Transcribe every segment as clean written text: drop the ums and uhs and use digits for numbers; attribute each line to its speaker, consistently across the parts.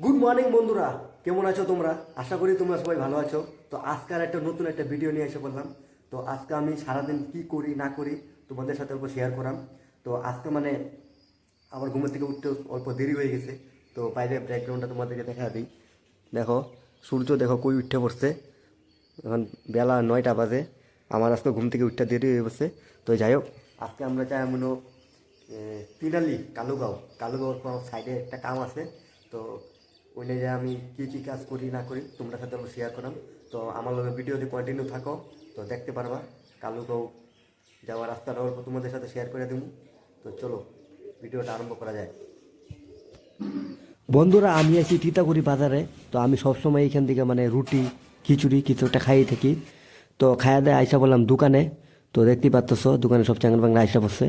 Speaker 1: Good morning বন্ধুরা, কেমন আছো তোমরা? আশা করি তোমরা সবাই ভালো আছো। তো আজকে আর একটা নতুন একটা ভিডিও নিয়ে এসে বললাম। তো আজকে আমি সারাদিন কি করি না করি তোমাদের সাথে অল্প শেয়ার করাম। তো আজকে আমার ঘুমের থেকে উঠতে অল্প দেরি হয়ে গেছে। তো বাইরে ব্যাকগ্রাউন্ডটা তোমাদেরকে দেখা দিই। দেখো সূর্য, দেখো কই উঠে পড়ছে। এখন বেলা 9টা বাজে। আমার আজকে ঘুম থেকে উঠতে দেরি হয়ে গেছে। তো যাই হোক, আজকে আমরা চাই তিনালি কালুগাঁও সাইডে একটা কাম আছে। তো ওই নিয়ে আমি কী কী কাজ করি না করি তোমরা সাথে আমরা শেয়ার করলাম। তো আমার লগে ভিডিওতে কন্টিনিউ থাকো, তো দেখতে পারবা কালুগাঁও যাওয়ার রাস্তাটা অল্প তোমাদের সাথে শেয়ার করে দেবো। তো চলো ভিডিওটা আরম্ভ করা যায়। বন্ধুরা, আমি আছি তিতাকুড়ি বাজারে। তো আমি সবসময় এখান থেকে রুটি খিচুড়ি কিছু একটা খাইয়ে থাকি। তো খাইয়া দেয় আইসা বললাম দোকানে। তো দেখতেই পাচ্ছ দোকানে সব চাঙ্গা বাংলা আইসা পড়ছে।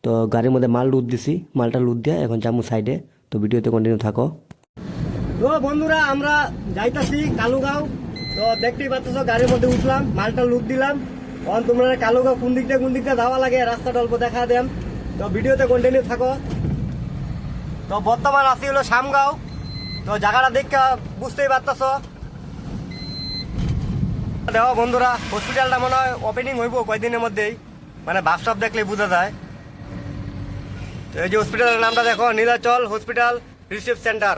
Speaker 1: তো গাড়ির মধ্যে মাল লুট দিছি, মালটা লুট দিয়ে এখন যাবো সাইডে। তো ভিডিওতে কন্টিনিউ থাকো। তো বন্ধুরা, আমরা যাইতাছি কালুগাঁও। তো দেখতেই পাচ্ছ গাড়ির মধ্যে উঠলাম, মালটা লুট দিলাম। এখন তোমরা কালুগাঁও কোন দিকটা যাওয়া লাগে রাস্তাটা অল্প দেখা দেন। তো ভিডিওতে কন্টিনিউ থাকো। তো বর্তমান আসি হলো শ্যামগাঁও। তো জায়গাটা দেখে বুঝতেই পারতেছ। দেখো বন্ধুরা, হসপিটালটা মনে হয় ওপেনিং হইব কয়েকদিনের মধ্যেই, ভাবসাব দেখলে বোঝা যায়। তো এই যে হসপিটালের নামটা দেখো, নীলাচল হসপিটাল রিসিভ সেন্টার।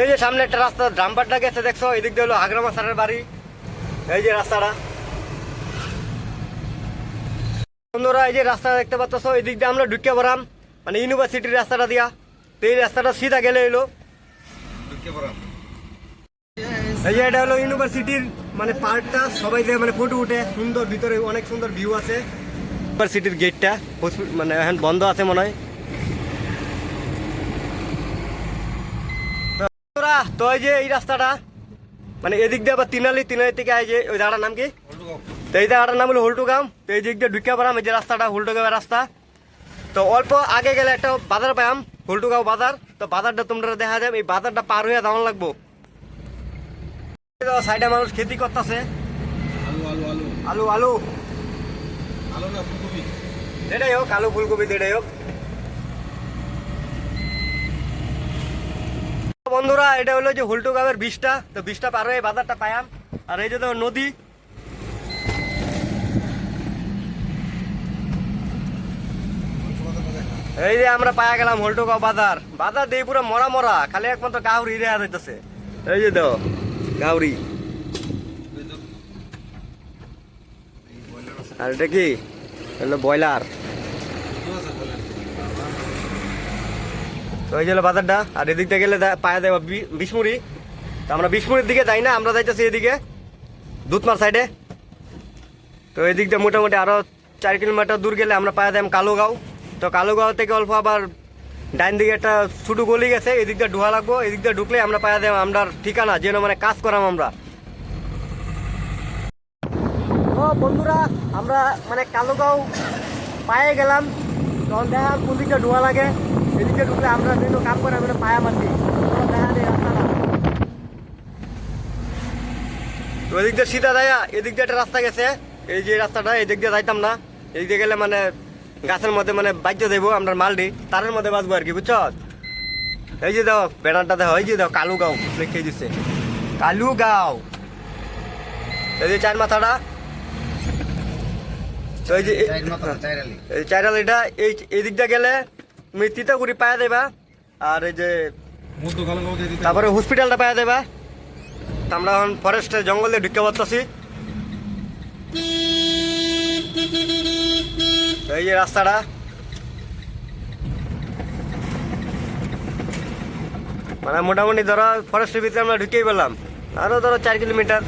Speaker 1: এই যে সামনে একটা রাস্তা ড্রাম্পারটা গেছে দেখছো, এদিক দিয়ে হলো আগ্রামা স্যারের বাড়ি। এই যে রাস্তাটা বন্ধুরা, এই যে রাস্তা দেখতে পাচ্ছ, এদিক দিয়ে আমরা ঢুকে পড়াম ইউনিভার্সিটির রাস্তাটা দিয়া। তো এই রাস্তাটা সিধা গেলে এলো এই যে এটা হলো ইউনিভার্সিটির পার্কটা। সবাই যে ফটো উঠে সুন্দর, ভিতরে অনেক সুন্দর ভিউ আছে। ইউনিভার্সিটির গেটটা এখন বন্ধ আছে মনে হয়। তো এই যে এই রাস্তাটা এদিক দিয়ে আবার তিনালি থেকে এই যে ওই জায়গাটার নাম কি, তো এই জায়গাটার নাম হলো হল্টুগাঁও। তো এই দিক দিয়ে ঢুকে পড়াম, এই যে রাস্তাটা হল্টুগাঁওয়ের রাস্তা। তো অল্প আগে গেলে একটা বাজার পাইম, হল্টুগাঁও বাজার। তো বাজারটা তোমরা দেখা যায়, এই বাজারটা পার হয়ে যাওয়ান লাগবো। সাইডে মানুষ খেতি করতেছে, আলু আলু যেটাই হোক, আলু ফুলকপি যেটাই হোক। বন্ধুরা, এটা হলো যে হল্টুগাঁওয়ের বীজটা। তো বীজটা পার হয়ে বাজারটা পাইম। আর এই যে তো নদী, এই যে আমরা পায়া গেলাম হল্টুগাঁও বাজার। বাজার দিয়ে পুরো মরা মরা, খালি একমাত্র গাউরি রেয়া যাইতেছে। এই যে দাও গাউরি। আর এটা কি হলো ব্রয়লার। তো এই যে বাজারটা। আর এদিকটা গেলে পায়া দেয় বিসমুড়ি। তো আমরা বিসমুড়ির দিকে যাই না, আমরা যাইতেছি এদিকে দুধমার সাইডে। তো এদিকটা মোটামুটি আরো 4 কিলোমিটার দূর গেলে আমরা পায়া দেয় কালুগাঁও। তো কালুগাঁও থেকে অল্প আবার ডাইন দিকে একটা ছোটো গলি গেছে, এদিকটা ঢুয়া লাগবো। এদিকটা ঢুকলে আমরা পায়া দেয় আমরা ঠিকানা, যেন কাজ করাম আমরা। তো বন্ধুরা, আমরা কালুগাঁও পায়ে গেলাম। তখন দেখা কোন দিকটা ঢুয়া লাগে, এদিকে ঢুকলে আমরা বিভিন্ন কাম করে আমরা পায়া মারছি। দেখা দেয় রাস্তাটা। তো এদিক দিয়ে সিধা দেয়া, এদিক দিয়ে একটা রাস্তা গেছে। এই যে রাস্তাটা, এদিক দিয়ে যাইতাম না। এদিক দিয়ে গেলে গাছের মধ্যে বাজ্য দেবো আমরা মালটি, তারের মধ্যে বাঁচবো আর কি, বুঝছো? এই যে দাও ব্যানারটা দেখো, এই যে দাও কালুগাঁও লিখে দিচ্ছে, কালুগাঁও। এই যে চার মাথাটা। তো এই যে চাইরালিটা, এই দিক দিয়ে গেলে তুমি তিতাকুড়ি পায়া দেবা। আর এই যে তারপরে হসপিটালটা পায়া দেবা। আমরা এখন ফরেস্টের জঙ্গলে ঢুকে পড়তেছি। এই যে রাস্তাটা, মোটামুটি ধরো ফরেস্টের ভিতরে আমরা ঢুকেই পেলাম। আরো ধরো 4 কিলোমিটার।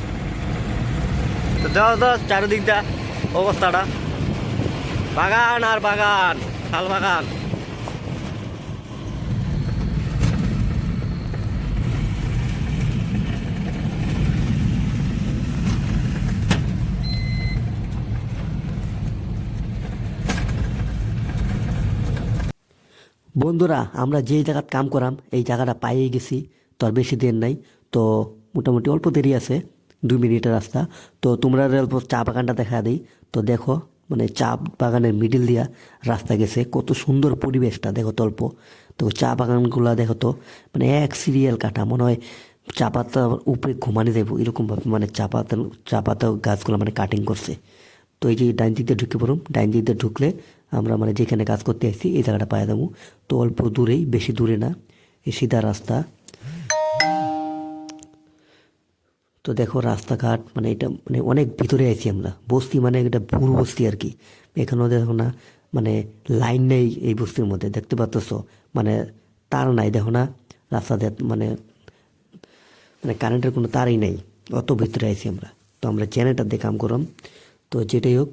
Speaker 1: তো ধরো চারিদিকটা অবস্থাটা বাগান আর বাগান, শাল বাগান। বন্ধুরা, আমরা যেই জায়গাত কাম করাম এই জায়গাটা পাইয়ে গেছি। তো আর বেশি দেরি নাই, তো মোটামুটি অল্প দেরি আছে। 2 মিনিটের রাস্তা। তো তোমরা রেলপথ চা বাগানটা দেখা দিই। তো দেখো মানে চা বাগানের মিডিল দিয়া রাস্তা গেছে, কত সুন্দর পরিবেশটা দেখো তল্প। তো চা বাগানগুলা দেখো তো মানে এক সিরিয়াল কাটা, মনে হয় চা পাতার উপরে ঘুমানি যাবো এরকমভাবে, মানে চা পাতা গাছগুলো মানে কাটিং করছে। তো এই যে ডাইন দিক দিয়ে ঢুকে পড়ুম, ডাইন দিক দিয়ে ঢুকলে আমরা মানে যেখানে কাজ করতে আসছি এই জায়গাটা পাই যাবো। তো অল্প দূরেই, বেশি দূরে না, এই সিধা রাস্তা। তো দেখো রাস্তাঘাট মানে এটা মানে অনেক ভিতরে আছি আমরা, বস্তি মানে এটা ভুর বস্তি আর কি। এখানেও দেখো না মানে লাইন নেই এই বস্তির মধ্যে, দেখতে পাচ্ছ মানে তার নাই, দেখো না রাস্তাতে মানে মানে কারেন্টের কোনো তারই নেই, অত ভিতরে আছি আমরা। তো আমরা জেনারেটার দিয়ে কাম করলাম। তো যেটাই হোক,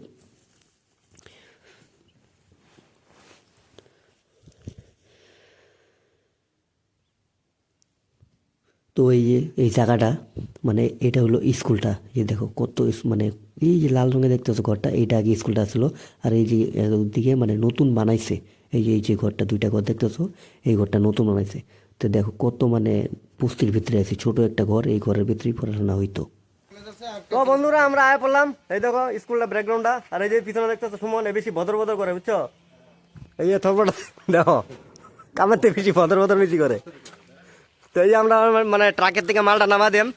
Speaker 1: তো এই যে এই জায়গাটা মানে এটা হলো স্কুলটা। এই দেখো কত মানে এই যে লাল রঙে দেখতেছো ঘরটা, এইটা আগে স্কুলটা ছিল। আর এই যে দিকে মানে নতুন বানাইছে, এই যে ঘরটা, 2টা ঘর দেখতেছো, এই ঘরটা নতুন বানাইছে। তো দেখো কত মানে পুস্তির ভিতরে আছে, ছোট একটা ঘর, এই ঘরের ভিতরেই পড়াশোনা হইতো। তো বন্ধুরা আমরা আয় পড়লাম, এই দেখো স্কুলটা ব্যাকগ্রাউন্ডটা। আর এই যে পিছনে দেখতেছো সুমন বেশি ভদর ভদর করে, বুঝছো? এই যে থপড়া দেখো কামের থেকে বেশি ভদর ভদর বেশি করে। তো এই যে আমরা মানে ট্রাকের থেকে মালটা নামা দেম,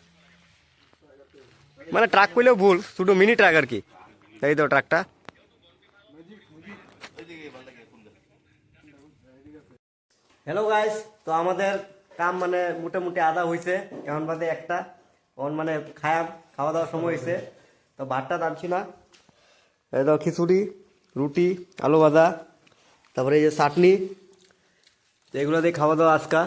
Speaker 1: মানে ট্রাক কইলেও ভুল, শুধু মিনি ট্রাক আর কি। এই তো ট্রাকটা। হ্যালো গাইস, তো আমাদের কাম মানে মোটামুটি আধা হয়েছে, এখন বাদে একটা এখন মানে খাওয়া দাওয়ার সময় হয়েছে। তো ভাতটা টানছি না, এই তো খিচুড়ি, রুটি, আলু ভাজা, তারপরে এই যে চাটনি, এগুলো দিয়ে খাওয়া দাওয়া আজকা।